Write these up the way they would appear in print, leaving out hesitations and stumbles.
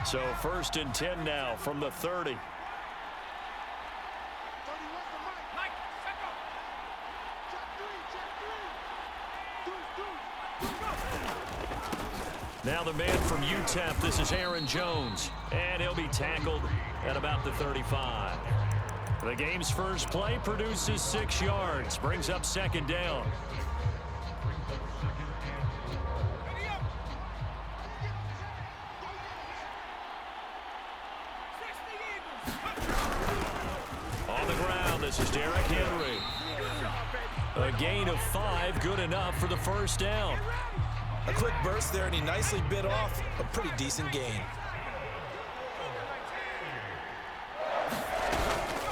So 1st and 10 now from the 30. Now the man from UTEP, this is Aaron Jones, and he'll be tackled at about the 35. The game's first play produces 6 yards, brings up 2nd down. On the ground, this is Derrick Henry. A gain of 5, good enough for the 1st down. A quick burst there, and he nicely bit off a pretty decent gain.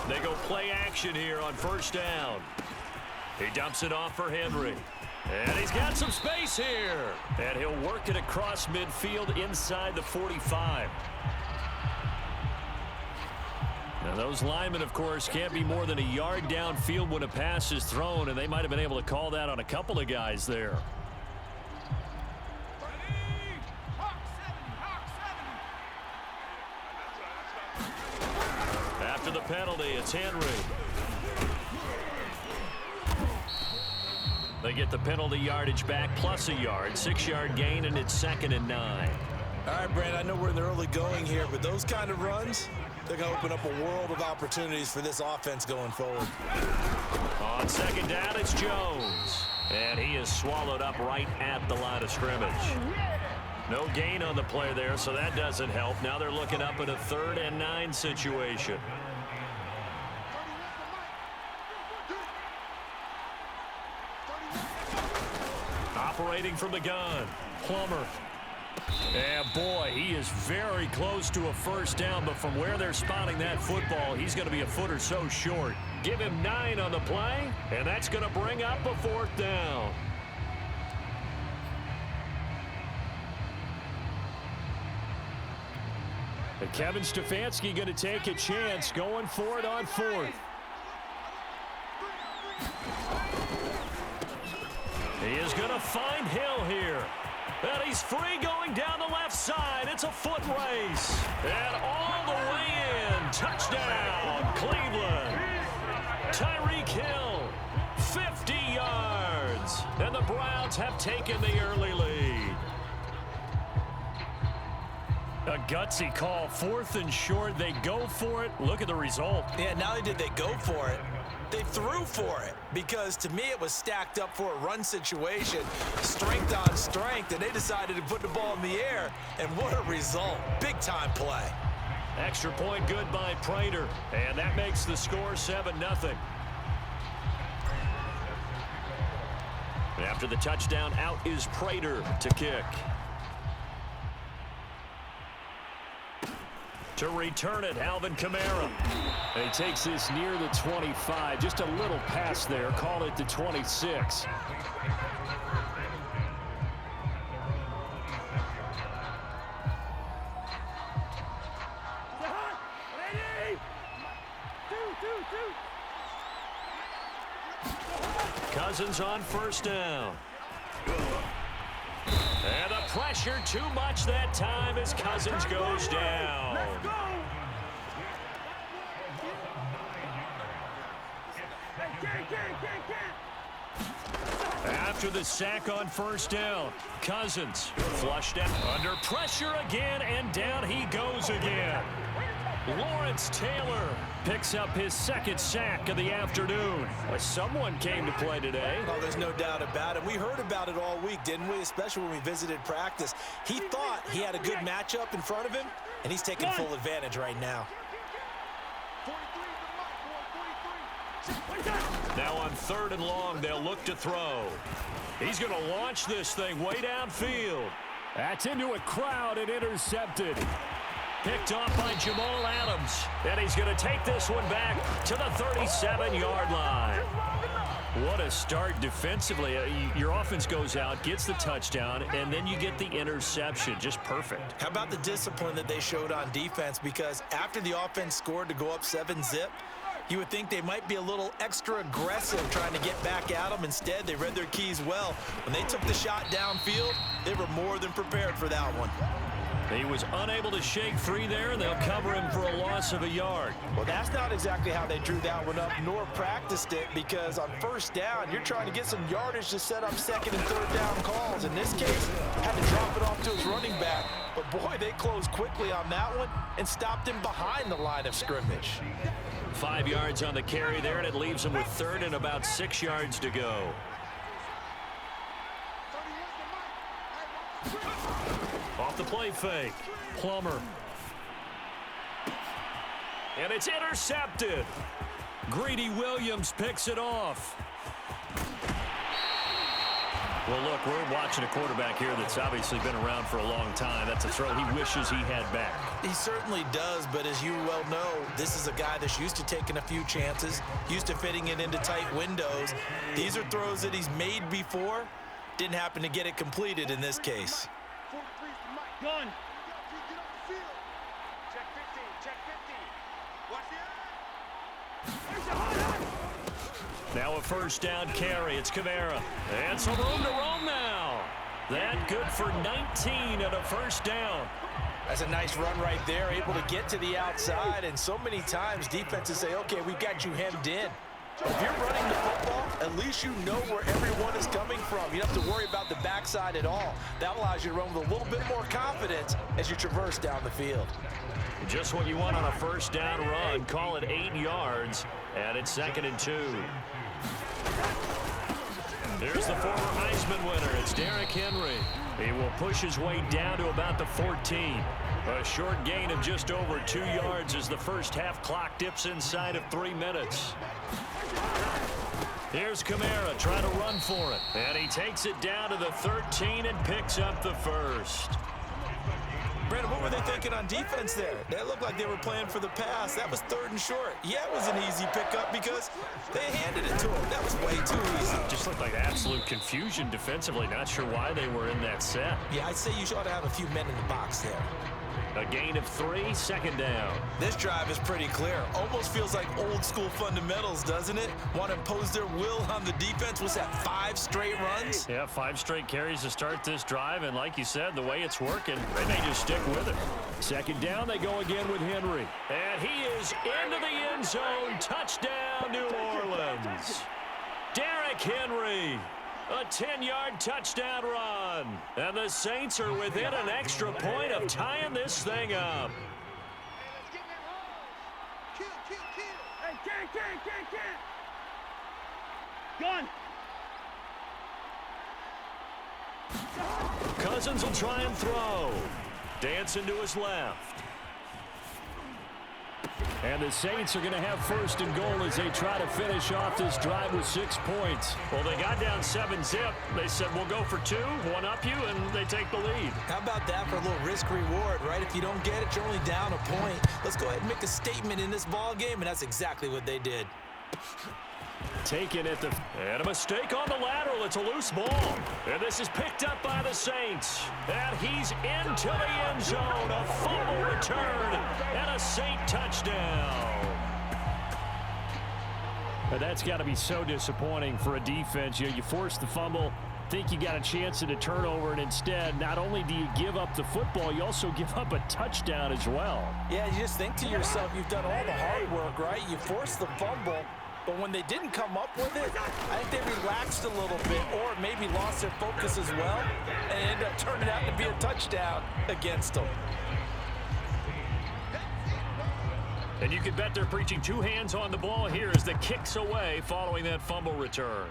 They go play action here on 1st down. He dumps it off for Henry. And he's got some space here. And he'll work it across midfield inside the 45. Now those linemen, of course, can't be more than a yard downfield when a pass is thrown, and they might have been able to call that on a couple of guys there. After the penalty, it's Henry. They get the penalty yardage back plus a yard. 6-yard gain, and it's 2nd and 9. All right, Brad, I know we're in the early going here, but those kind of runs, they're going to open up a world of opportunities for this offense going forward. On 2nd down, it's Jones. And he is swallowed up right at the line of scrimmage. No gain on the play there, so that doesn't help. Now they're looking up at a 3rd and 9 situation. Operating from the gun, Plummer. And boy, he is very close to a 1st down, but from where they're spotting that football, he's going to be a foot or so short. Give him 9 on the play, and that's going to bring up a 4th down. And Kevin Stefanski going to take a chance, going for it on 4th. He is going to find Hill here. And he's free going down the left side. It's a foot race. And all the way in. Touchdown, Cleveland. Tyreek Hill, 50 yards. And the Browns have taken the early lead. A gutsy call, 4th and short. They go for it. Look at the result. Yeah, not only did they go for it, they threw for it, because to me it was stacked up for a run situation, strength on strength, and they decided to put the ball in the air, and what a result. Big-time play. Extra point good by Prater, and that makes the score 7-0. After the touchdown, out is Prater to kick. To return it, Alvin Kamara. And he takes this near the 25. Just a little pass there. Call it the 26. Cousins on 1st down. And the pressure too much that time as Cousins goes down. After the sack on 1st down, Cousins flushed out under pressure again, and down he goes again. Lawrence Taylor picks up his 2nd sack of the afternoon. Well, someone came to play today. Oh, there's no doubt about it. We heard about it all week, didn't we? Especially when we visited practice. He thought he had a good matchup in front of him, and he's taking full advantage right now. Now on 3rd and long, they'll look to throw. He's going to launch this thing way downfield. That's into a crowd and intercepted. Picked off by Jamal Adams. And he's going to take this one back to the 37-yard line. What a start defensively. Your offense goes out, gets the touchdown, and then you get the interception. Just perfect. How about the discipline that they showed on defense? Because after the offense scored to go up 7-zip, You would think they might be a little extra aggressive trying to get back at them. Instead, they read their keys well. When they took the shot downfield, they were more than prepared for that one. He was unable to shake free there, and they'll cover him for a loss of a yard. Well, that's not exactly how they drew that one up, nor practiced it, because on first down, you're trying to get some yardage to set up second and third down calls. In this case, had to drop it off to his running back. But, boy, they closed quickly on that one and stopped him behind the line of scrimmage. 5 yards on the carry there, and it leaves him with third and about 6 yards to go. Off the play fake. Plummer. And it's intercepted. Greedy Williams picks it off. Well, look, we're watching a quarterback here that's obviously been around for a long time. That's a throw he wishes he had back. He certainly does, but as you well know, this is a guy that's used to taking a few chances, used to fitting it into tight windows. These are throws that he's made before. Didn't happen to get it completed in this case. Gun. Now a first down carry. It's Kamara. And some room to roam now. That good for 19 and a first down. That's a nice run right there, able to get to the outside. And so many times defenses say, okay, we've got you hemmed in. If you're running the football, at least you know where everyone is coming from. You don't have to worry about the backside at all. That allows you to run with a little bit more confidence as you traverse down the field. Just what you want on a first down run. Call it 8 yards, and it's 2nd and 2. Here's the former Heisman winner. It's Derrick Henry. He will push his way down to about the 14. A short gain of just over 2 yards as the first half clock dips inside of 3 minutes. Here's Kamara trying to run for it. And he takes it down to the 13 and picks up the first. Brandon, what were they thinking on defense there? That looked like they were playing for the pass. That was 3rd and short. Yeah, it was an easy pickup because they handed it to him. That was way too easy. Just looked like absolute confusion defensively. Not sure why they were in that set. Yeah, I'd say you ought to have a few men in the box there. A gain of 3, 2nd down. This drive is pretty clear. Almost feels like old school fundamentals, doesn't it? Want to impose their will on the defense. Was that 5 straight runs? Yeah, 5 straight carries to start this drive. And like you said, the way it's working, they may just stick with it. 2nd down, they go again with Henry. And he is into the end zone. Touchdown, New Orleans. Derrick Henry. A 10-yard touchdown run. And the Saints are within an extra point of tying this thing up. Hey, Gun. Cousins will try and throw. Dancing to his left. And the Saints are going to have 1st and goal as they try to finish off this drive with 6 points. Well, they got down 7-zip. They said, we'll go for 2, one up you, and they take the lead. How about that for a little risk-reward, right? If you don't get it, you're only down a point. Let's go ahead and make a statement in this ball game, and that's exactly what they did. Taken at the... And a mistake on the lateral. It's a loose ball. And this is picked up by the Saints. And he's into the end zone. A fumble return. And a Saint touchdown. But that's got to be so disappointing for a defense. You force the fumble, think you got a chance at a turnover, and instead, not only do you give up the football, you also give up a touchdown as well. Yeah, you just think to yourself, you've done all the hard work, right? You forced the fumble. But when they didn't come up with it, I think they relaxed a little bit or maybe lost their focus as well and it ended up turning out to be a touchdown against them. And you can bet they're preaching 2 hands on the ball here as the kick's away following that fumble return.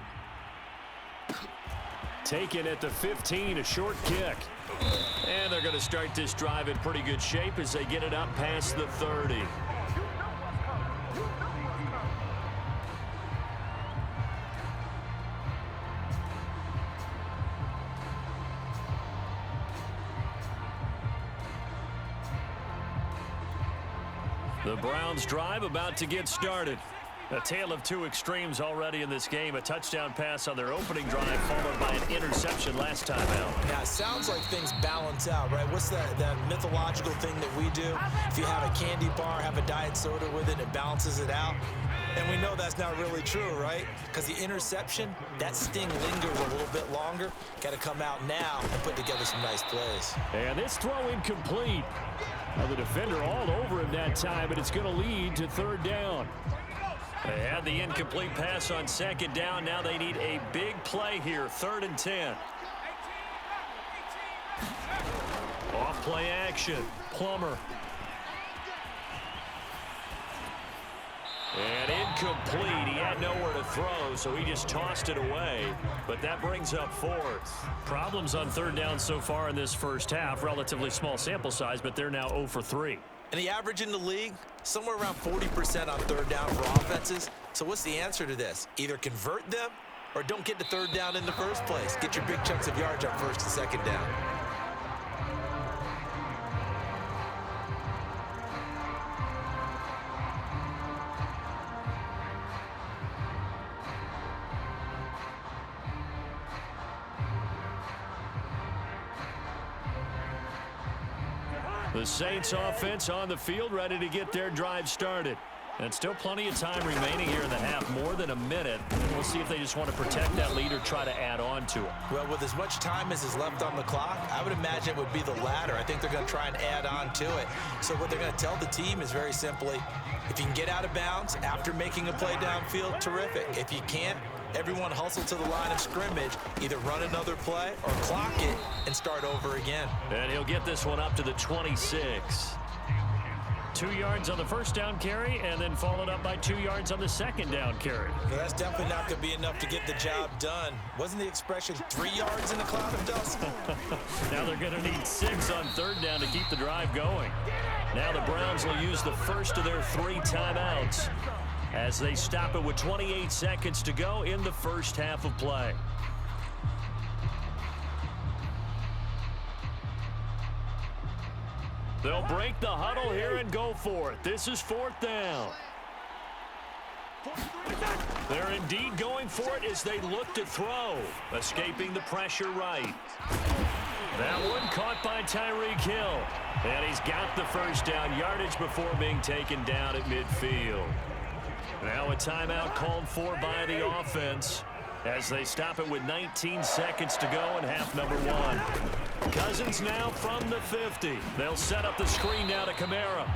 Taken at the 15, a short kick. And they're going to start this drive in pretty good shape as they get it up past the 30. The Browns drive about to get started. A tale of two extremes already in this game. A touchdown pass on their opening drive, followed by an interception last time out. Now, it sounds like things balance out, right? What's that mythological thing that we do? If you have a candy bar, have a diet soda with it, it balances it out. And we know that's not really true, right? Because the interception, that sting lingers a little bit longer. Got to come out now and put together some nice plays. And this throw incomplete. Now the defender all over him that time, but it's going to lead to third down. They had the incomplete pass on second down. Now they need a big play here, 3rd and 10. Off play action, Plummer. And incomplete. He had nowhere to throw, so he just tossed it away. But that brings up 4th. Problems on 3rd down so far in this first half. Relatively small sample size, but they're now 0 for 3. And the average in the league, somewhere around 40% on 3rd down for offenses. So what's the answer to this? Either convert them or don't get to 3rd down in the first place. Get your big chunks of yards on 1st and 2nd down. The Saints offense on the field, ready to get their drive started. And still plenty of time remaining here in the half, more than a minute. And we'll see if they just want to protect that lead or try to add on to it. Well, with as much time as is left on the clock, I would imagine it would be the latter. I think they're going to try and add on to it. So what they're going to tell the team is very simply, if you can get out of bounds after making a play downfield, terrific. If you can't, everyone hustle to the line of scrimmage, either run another play or clock it and start over again. And he'll get this one up to the 26. 2 yards on the first down carry, and then followed up by 2 yards on the second down carry. Well, that's definitely not going to be enough to get the job done. Wasn't the expression 3 yards in a cloud of dust? Now they're going to need 6 on 3rd down to keep the drive going. Now the Browns will use the first of their 3 timeouts as they stop it with 28 seconds to go in the first half of play. They'll break the huddle here and go for it. This is 4th down. They're indeed going for it as they look to throw, escaping the pressure right. That one caught by Tyreek Hill. And he's got the first down yardage before being taken down at midfield. Now a timeout called for by the offense as they stop it with 19 seconds to go in half number 1. Cousins now from the 50. They'll set up the screen now to Kamara.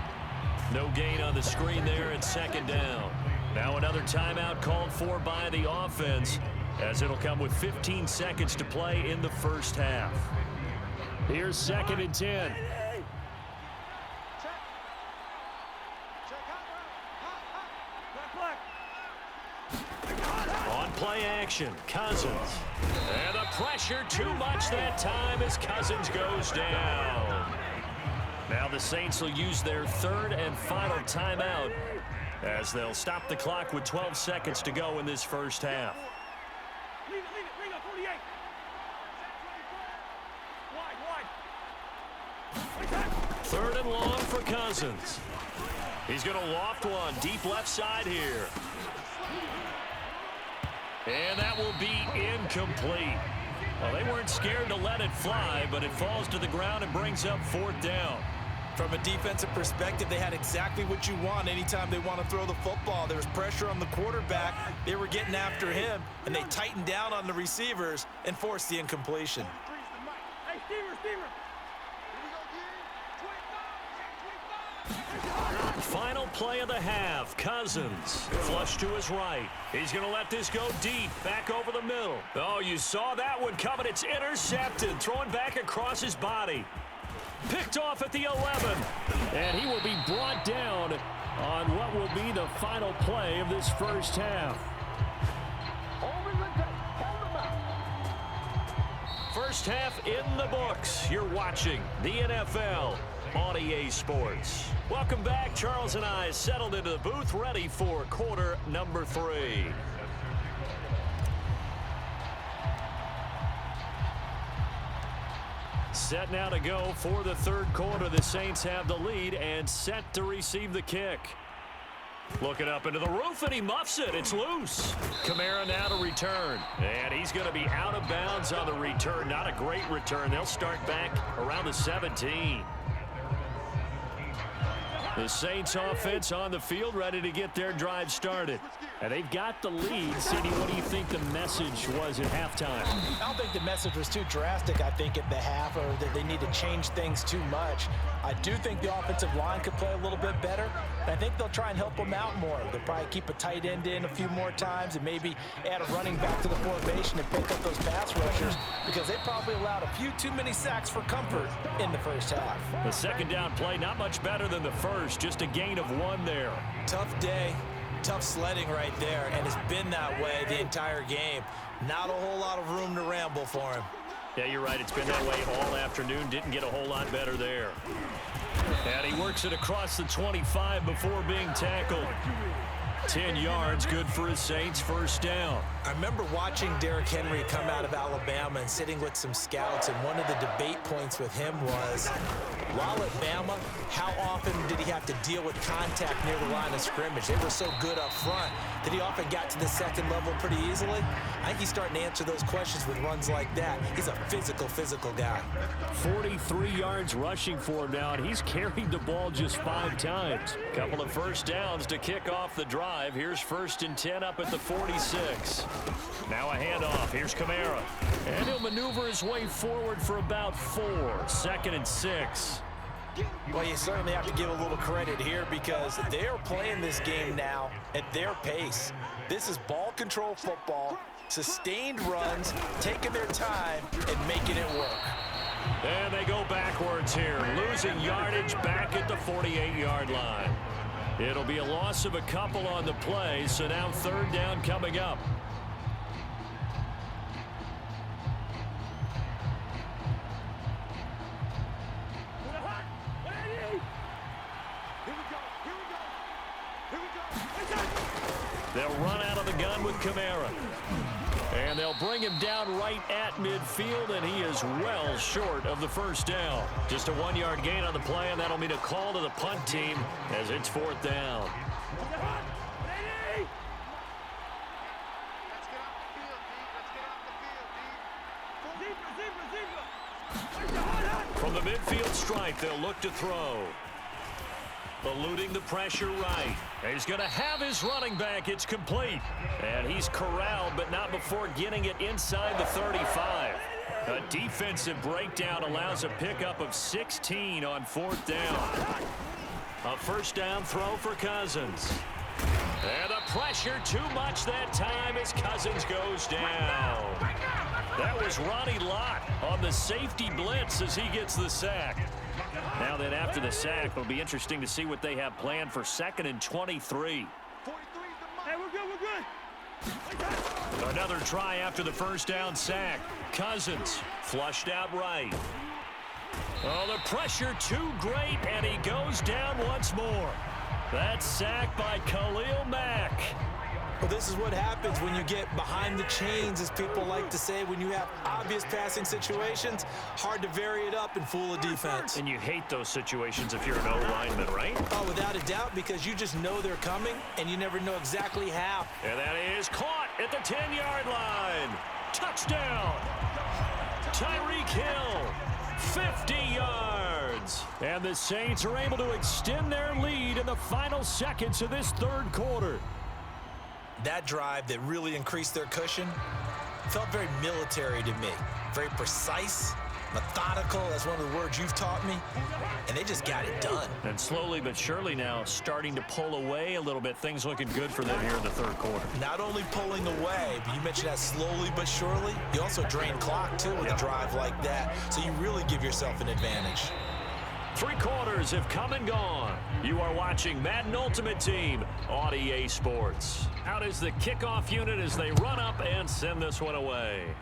No gain on the screen there at 2nd down. Now another timeout called for by the offense as it'll come with 15 seconds to play in the first half. Here's 2nd and 10. On play action, Cousins. And the pressure too much that time as Cousins goes down. Now the Saints will use their 3rd and final timeout as they'll stop the clock with 12 seconds to go in this first half. Leave it, bring up 48. Wide. 3rd and long for Cousins. He's going to loft one deep left side here. And that will be incomplete. Well, they weren't scared to let it fly, but it falls to the ground and brings up 4th down. From a defensive perspective, they had exactly what you want anytime they want to throw the football. There was pressure on the quarterback. They were getting after him, and they tightened down on the receivers and forced the incompletion. Hey, Steamer. Final play of the half. Cousins flush to his right. He's going to let this go deep, back over the middle. Oh, you saw that one coming. It's intercepted, thrown back across his body. Picked off at the 11. And he will be brought down on what will be the final play of this first half. First half in the books. You're watching the NFL on EA Sports. Welcome back. Charles and I settled into the booth, ready for quarter number 3. Set now to go for the 3rd quarter. The Saints have the lead and set to receive the kick. Looking up into the roof, and he muffs it. It's loose. Kamara now to return. And he's going to be out of bounds on the return. Not a great return. They'll start back around the 17. The Saints offense on the field, ready to get their drive started. And they've got the lead. CD, what do you think the message was at halftime? I don't think the message was too drastic, I think, at the half, or that they need to change things too much. I do think the offensive line could play a little bit better. And I think they'll try and help them out more. They'll probably keep a tight end in a few more times and maybe add a running back to the formation and pick up those pass rushers, because they probably allowed a few too many sacks for comfort in the first half. The second down play, not much better than the first. Just a gain of 1 there. Tough day. Tough sledding right there, and it's been that way the entire game. Not a whole lot of room to ramble for him. Yeah, you're right. It's been that way all afternoon. Didn't get a whole lot better there. And he works it across the 25 before being tackled. 10 yards, good for his Saints, first down. I remember watching Derrick Henry come out of Alabama and sitting with some scouts, and one of the debate points with him was, while at Bama, how often did he have to deal with contact near the line of scrimmage? They were so good up front that he often got to the second level pretty easily. I think he's starting to answer those questions with runs like that. He's a physical guy. 43 yards rushing for him now, and he's carried the ball just 5 times. Couple of first downs to kick off the drive. Here's 1st and 10 up at the 46. Now a handoff. Here's Kamara. And he'll maneuver his way forward for about 4. 2nd and 6. Well, you certainly have to give a little credit here, because they're playing this game now at their pace. This is ball control football, sustained runs, taking their time and making it work. And they go backwards here, losing yardage back at the 48-yard line. It'll be a loss of a couple on the play, so now 3rd down coming up. They'll run out of the gun with Kamara. And they'll bring him down right at midfield, and he is well short of the first down. Just a 1-yard gain on the play, and that'll mean a call to the punt team as it's 4th down. From the midfield stripe, they'll look to throw. Eluding the pressure right. He's going to have his running back. It's complete. And he's corralled, but not before getting it inside the 35. A defensive breakdown allows a pickup of 16 on 4th down. A first down throw for Cousins. And the pressure too much that time as Cousins goes down. That was Ronnie Lott on the safety blitz as he gets the sack. Now then, after the sack, it'll be interesting to see what they have planned for 2nd and 23. Hey, we're good. Another try after the first down sack. Cousins flushed out right. Oh, the pressure too great, and he goes down once more. That's sacked by Khalil Mack. Well, this is what happens when you get behind the chains, as people like to say. When you have obvious passing situations, hard to vary it up and fool a defense. And you hate those situations if you're an O-lineman, right? Oh, without a doubt, because you just know they're coming, and you never know exactly how. And that is caught at the 10-yard line. Touchdown. Tyreek Hill, 50 yards. And the Saints are able to extend their lead in the final seconds of this 3rd quarter. That drive that really increased their cushion felt very military to me. Very precise, methodical. That's one of the words you've taught me. And they just got it done. And slowly but surely now starting to pull away a little bit. Things looking good for them here in the 3rd quarter. Not only pulling away, but you mentioned that slowly but surely. You also drain clock, too, with a drive like that. So you really give yourself an advantage. 3 quarters have come and gone. You are watching Madden Ultimate Team on EA Sports. Out is the kickoff unit as they run up and send this one away.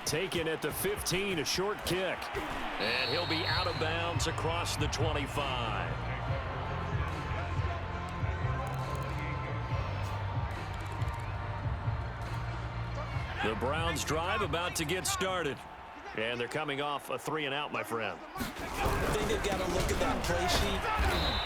Taken at the 15, a short kick. And he'll be out of bounds across the 25. The Browns drive about to get started. And they're coming off a 3-and-out, my friend. I think they've got to look at that play sheet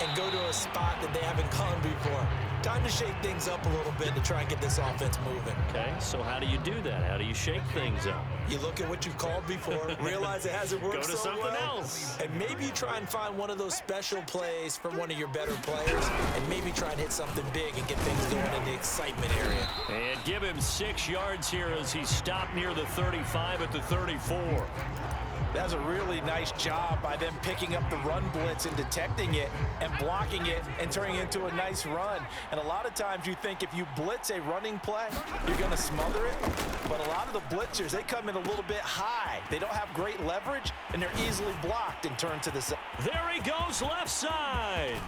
and go to a spot that they haven't gone before. Time to shake things up a little bit to try and get this offense moving. Okay, so how do you do that? How do you shake things up? You look at what you've called before, realize it hasn't worked Go to so something well, else. and maybe you try and find one of those special plays from one of your better players, and maybe try and hit something big and get things going in the excitement area. And give him 6 yards here as he stopped near the 35 at the 34. That's a really nice job by them picking up the run blitz and detecting it and blocking it and turning it into a nice run. And a lot of times you think if you blitz a running play, you're going to smother it. But a lot of the blitzers, they come in a little bit high. They don't have great leverage, and they're easily blocked and turned to the side. There he goes, left side.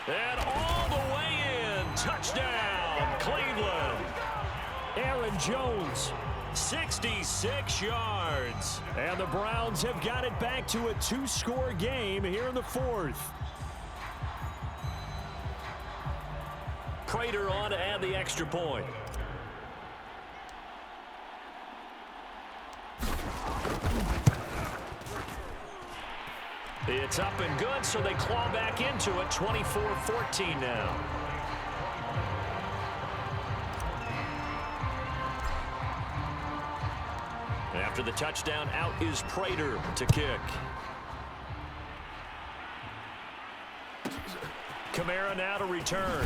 And all the way in. Touchdown, Cleveland. Aaron Jones, 66 yards. And the Browns have got it back to a 2-score game here in the 4th. Prater on to add the extra point. It's up and good, so they claw back into it, 24-14 now. After the touchdown, out is Prater to kick. Kamara now to return.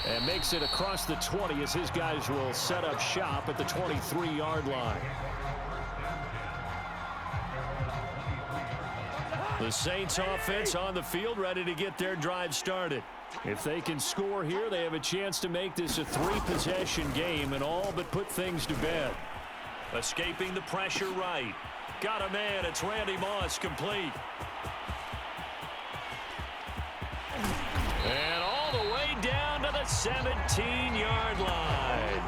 And makes it across the 20 as his guys will set up shop at the 23-yard line. The Saints offense on the field ready to get their drive started. If they can score here, they have a chance to make this a 3-possession game and all but put things to bed. Escaping the pressure right. Got a man. It's Randy Moss, complete. And all the way down to the 17-yard line.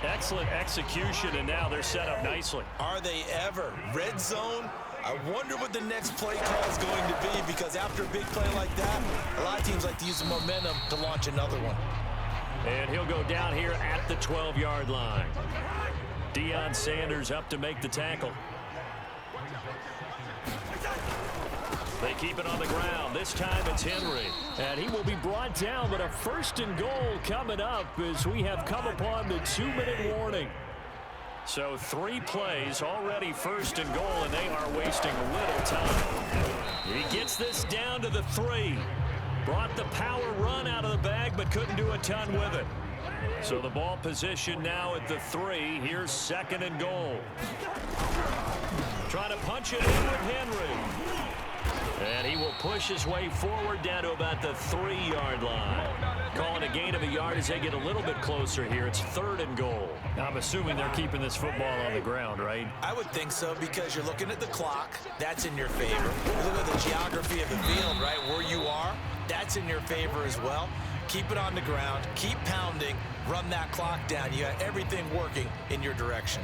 Excellent execution, and now they're set up nicely. Are they ever? Red zone? I wonder what the next play call is going to be, because after a big play like that, a lot of teams like to use the momentum to launch another one. And he'll go down here at the 12-yard line. Deion Sanders up to make the tackle. They keep it on the ground. This time it's Henry. And he will be brought down, but a 1st and goal coming up as we have come upon the 2-minute warning. So 3 plays, already 1st and goal, and they are wasting little time. He gets this down to the 3. Brought the power run out of the bag, but couldn't do a ton with it. So the ball position now at the 3. Here's 2nd and goal. Trying to punch it in with Henry. And he will push his way forward down to about the 3-yard line. Calling a gain of a yard as they get a little bit closer here. It's 3rd and goal. I'm assuming they're keeping this football on the ground, right? I would think so, because you're looking at the clock. That's in your favor. You look at the geography of the field, right, where you are. That's in your favor as well. Keep it on the ground. Keep pounding. Run that clock down. You got everything working in your direction.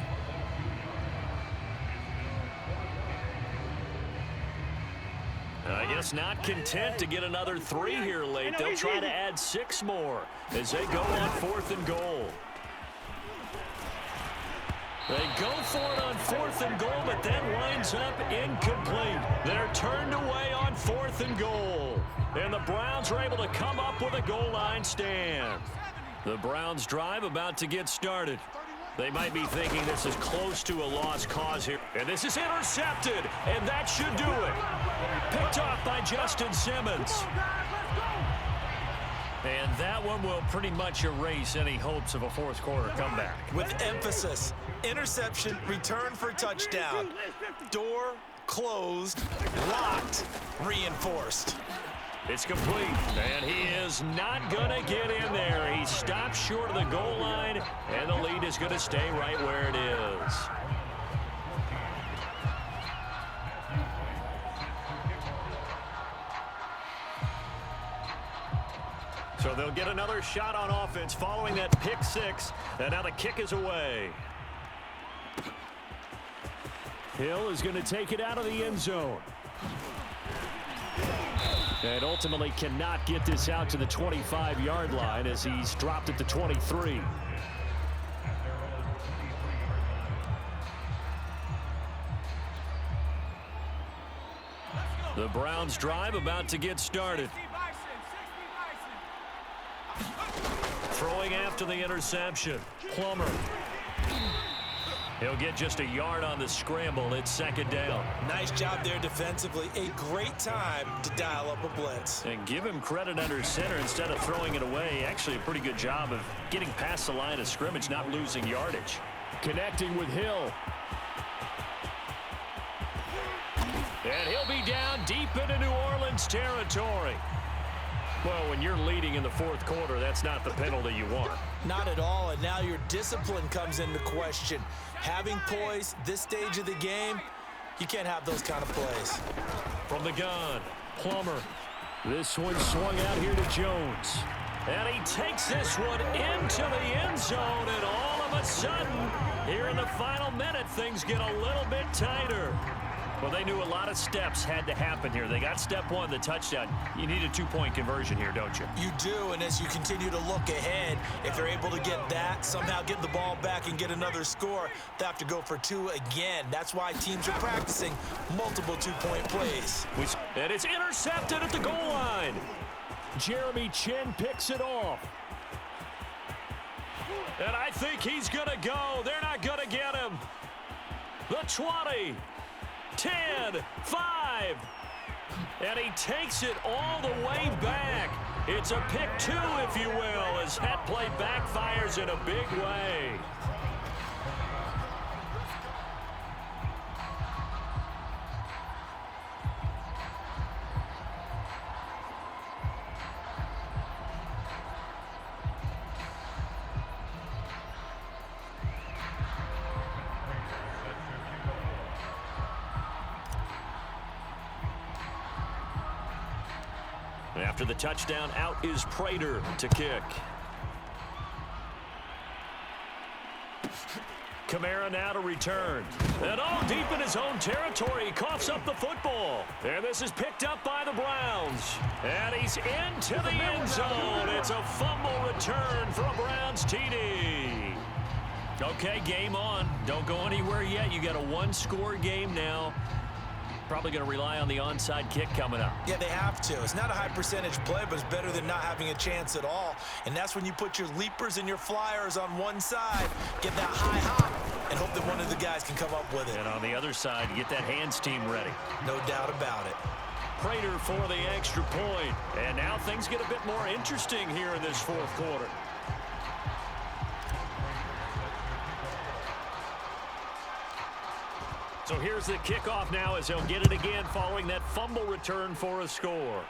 I guess not content to get another 3 here late. They'll try to add 6 more as they go on 4th and goal. They go for it on 4th and goal, but then winds up incomplete. They're turned away on 4th and goal. And the Browns are able to come up with a goal line stand. The Browns drive about to get started. They might be thinking this is close to a lost cause here. And this is intercepted, and that should do it. Picked off by Justin Simmons. And that one will pretty much erase any hopes of a 4th quarter comeback. With emphasis, interception, return for touchdown. Door closed, locked, reinforced. It's complete, and he is not going to get in there. He stops short of the goal line, and the lead is going to stay right where it is. So they'll get another shot on offense following that pick 6, and now the kick is away. Hill is going to take it out of the end zone. And ultimately cannot get this out to the 25-yard line as he's dropped at the 23. The Browns drive about to get started. Throwing after the interception. Plummer. He'll get just a yard on the scramble. It's second down. Nice job there defensively. A great time to dial up a blitz. And give him credit under center instead of throwing it away. Actually a pretty good job of getting past the line of scrimmage, not losing yardage. Connecting with Hill. And he'll be down deep into New Orleans territory. Well, when you're leading in the fourth quarter, that's not the penalty you want. Not at all, and now your discipline comes into question. Having poise this stage of the game, you can't have those kind of plays. From the gun, Plummer. This one swung out here to Jones. And he takes this one into the end zone, and all of a sudden, here in the final minute, things get a little bit tighter. Well, they knew a lot of steps had to happen here. They got step one, the touchdown. You need a two-point conversion here, don't you? You do, and as you continue to look ahead, if they're able to get that, somehow get the ball back and get another score, they have to go for two again. That's why teams are practicing multiple two-point plays. And it's intercepted at the goal line. Jeremy Chin picks it off. And I think he's going to go. They're not going to get him. The 20. 10, 5, and he takes it all the way back. It's a pick two, if you will, as that play backfires in a big way. After the touchdown, out is Prater to kick. Kamara now to return. And all deep in his own territory, he coughs up the football. And this is picked up by the Browns. And he's into the end zone. It's a fumble return for a Browns TD. Okay, game on. Don't go anywhere yet. You got a one-score game now. Probably going to rely on the onside kick coming up. Yeah, they have to. It's not a high percentage play, but it's better than not having a chance at all. And that's when you put your leapers and your flyers on one side, get that high hop, and hope that one of the guys can come up with it. And on the other side, get that hands team ready. No doubt about it. Prater for the extra point. And now things get a bit more interesting here in this fourth quarter. So here's the kickoff now as he'll get it again following that fumble return for a score.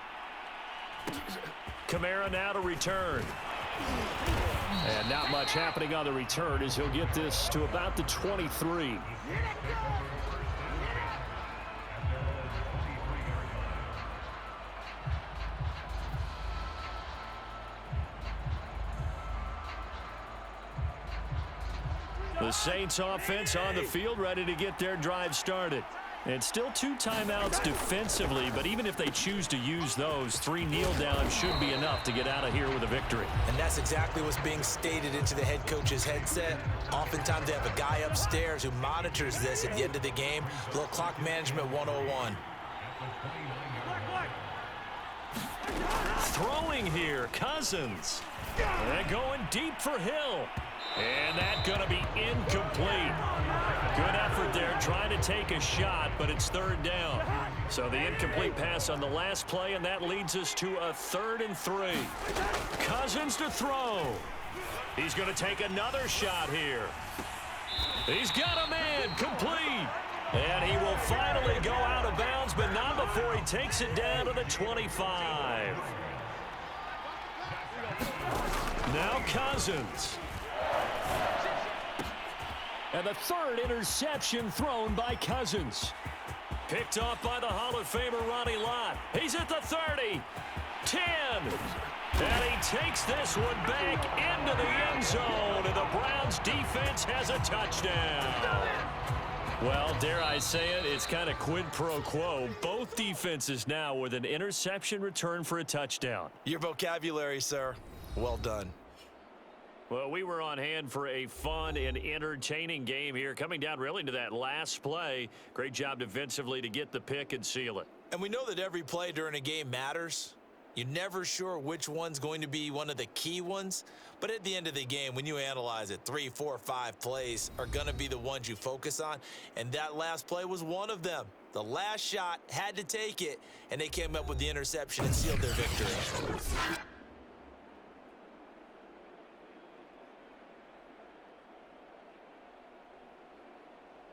Kamara now to return. And not much happening on the return as he'll get this to about the 23. The Saints offense on the field ready to get their drive started. And still two timeouts defensively, but even if they choose to use those, 3 kneel downs should be enough to get out of here with a victory. And that's exactly what's being stated into the head coach's headset. Oftentimes they have a guy upstairs who monitors this at the end of the game. A little clock management 101. Throwing here, Cousins. And going deep for Hill. And that's going to be incomplete. Good effort there trying to take a shot, but it's third down. So the incomplete pass on the last play, and that leads us to a 3rd and 3. Cousins to throw. He's going to take another shot here. He's got a man complete. And he will finally go out of bounds, but not before he takes it down to the 25. Now Cousins. And the 3rd interception thrown by Cousins. Picked off by the Hall of Famer Ronnie Lott. He's at the 30. 10. And he takes this one back into the end zone. And the Browns defense has a touchdown. Well, dare I say it, it's kind of quid pro quo. Both defenses now with an interception return for a touchdown. Your vocabulary, sir. Well done. Well, we were on hand for a fun and entertaining game here, coming down really to that last play. Great job defensively to get the pick and seal it. And we know that every play during a game matters. You're never sure which one's going to be one of the key ones. But at the end of the game, when you analyze it, 3, 4, 5 plays are going to be the ones you focus on. And that last play was one of them. The last shot had to take it, and they came up with the interception and sealed their victory.